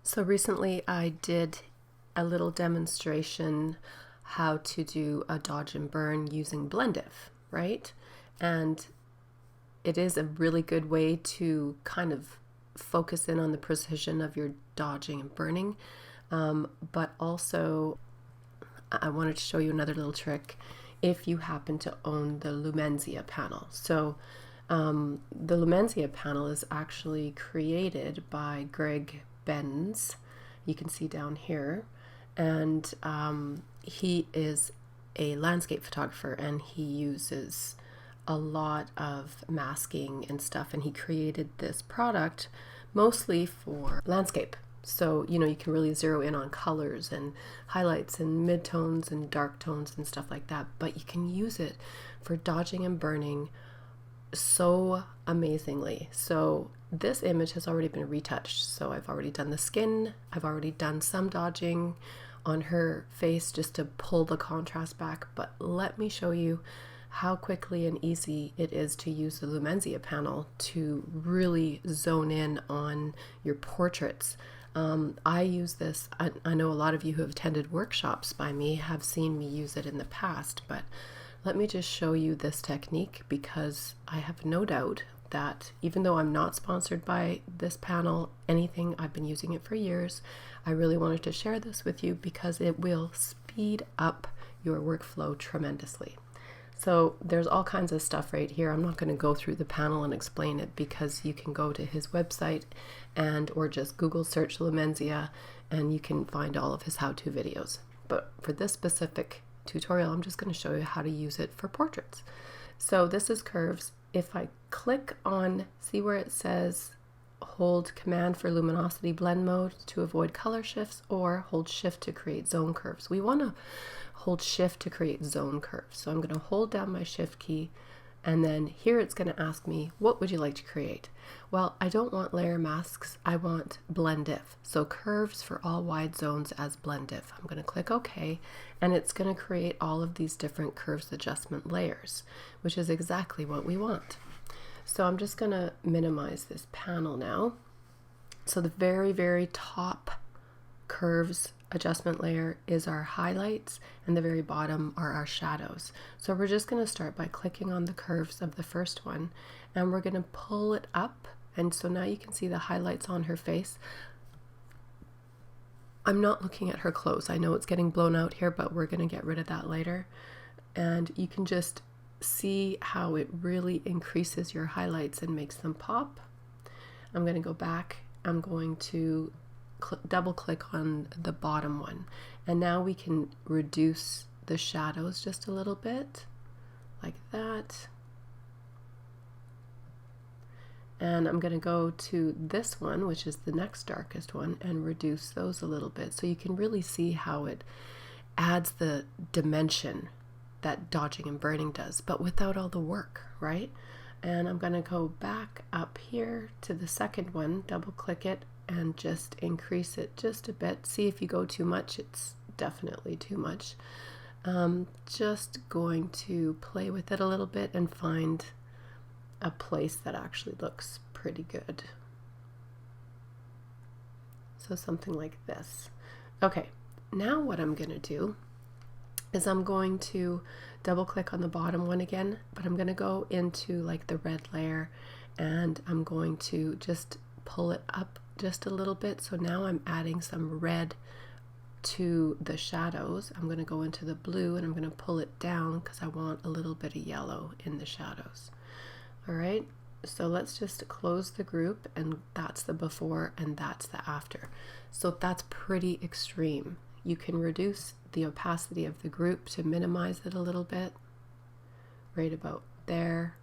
So recently I did a little demonstration how to do a dodge and burn using Blendif, right? And it is a really good way to kind of focus in on the precision of your dodging and burning. But also I wanted to show you another little trick if you happen to own the Lumenzia panel. So the Lumenzia panel is actually created by Greg Benz. You can see down here, and he is a landscape photographer, and he uses a lot of masking and stuff, and he created this product mostly for landscape. So, you know, you can really zero in on colors and highlights and midtones and dark tones and stuff like that, but you can use it for dodging and burning so amazingly. So this image has already been retouched. So I've already done the skin, I've already done some dodging on her face just to pull the contrast back, but let me show you how quickly and easy it is to use the Lumenzia panel to really zone in on your portraits. I use this, I know a lot of you who have attended workshops by me have seen me use it in the past, but let me just show you this technique, because I have no doubt that even though I'm not sponsored by this panel, anything, I've been using it for years, I really wanted to share this with you because it will speed up your workflow tremendously. So there's all kinds of stuff right here. I'm not going to go through the panel and explain it, because you can go to his website or just Google search Lumenzia and you can find all of his how-to videos. But for this specific tutorial, I'm just going to show you how to use it for portraits. So this is curves. If I click on, see where it says hold Command for luminosity blend mode to avoid color shifts, or hold Shift to create zone curves. We want to hold Shift to create zone curves. So I'm going to hold down my Shift key, and then here it's going to ask me, what would you like to create? Well, I don't want layer masks, I want Blendif. So curves for all wide zones as Blendif. I'm going to click OK, and it's going to create all of these different curves adjustment layers, which is exactly what we want. So I'm just going to minimize this panel now. So the very, very top curves adjustment layer is our highlights, and the very bottom are our shadows. So we're just going to start by clicking on the curves of the first one, and we're going to pull it up, and so now you can see the highlights on her face. I'm not looking at her clothes. I know it's getting blown out here, but we're going to get rid of that later. And you can just see how it really increases your highlights and makes them pop. I'm going to go back. I'm going to double click on the bottom one, and now we can reduce the shadows just a little bit like that. And I'm going to go to this one, which is the next darkest one, and reduce those a little bit, so you can really see how it adds the dimension that dodging and burning does, but without all the work, right? And I'm going to go back up here to the second one, double click it, and just increase it just a bit. See, if you go too much, it's definitely too much. Just going to play with it a little bit and find a place that actually looks pretty good. So something like this. Okay, now what I'm going to do is I'm going to double click on the bottom one again, but I'm going to go into like the red layer, and I'm going to just pull it up just a little bit. So now I'm adding some red to the shadows. I'm going to go into the blue, and I'm going to pull it down because I want a little bit of yellow in the shadows. All right, so let's just close the group, and that's the before and that's the after. So that's pretty extreme. You can reduce the opacity of the group to minimize it a little bit, right about there.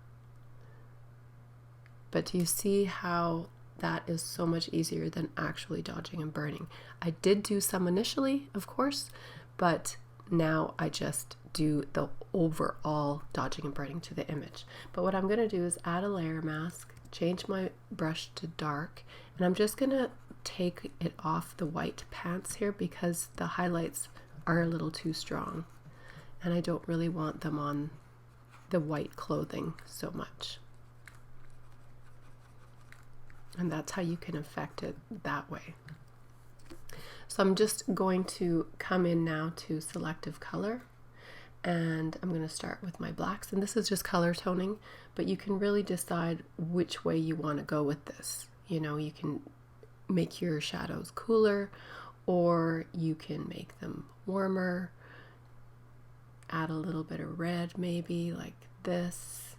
But do you see how that is so much easier than actually dodging and burning? I did do some initially, of course, but now I just do the overall dodging and burning to the image. But what I'm going to do is add a layer mask, change my brush to dark, and I'm just going to take it off the white pants here because the highlights are a little too strong, and I don't really want them on the white clothing so much. And that's how you can affect it that way. So I'm just going to come in now to selective color, and I'm going to start with my blacks, and this is just color toning, but you can really decide which way you want to go with this. You know, you can make your shadows cooler, or you can make them warmer, add a little bit of red maybe like this,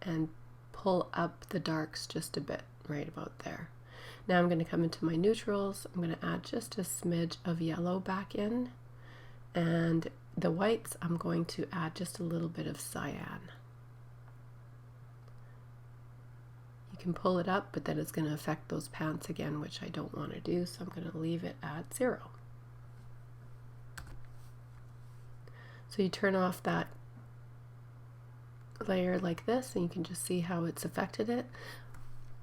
and pull up the darks just a bit right about there. Now I'm going to come into my neutrals. I'm going to add just a smidge of yellow back in, and the whites I'm going to add just a little bit of cyan. You can pull it up, but then it's going to affect those pants again, which I don't want to do, so I'm going to leave it at 0. So you turn off that layer like this, and you can just see how it's affected it,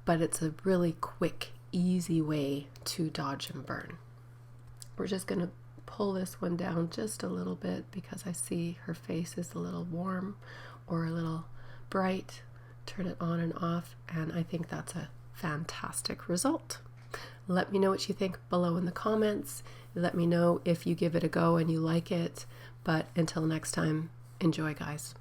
but it's a really quick, easy way to dodge and burn. We're just going to pull this one down just a little bit because I see her face is a little warm or a little bright. Turn it on and off, and I think that's a fantastic result. Let me know what you think below in the comments. Let me know if you give it a go and you like it. But until next time, enjoy, guys.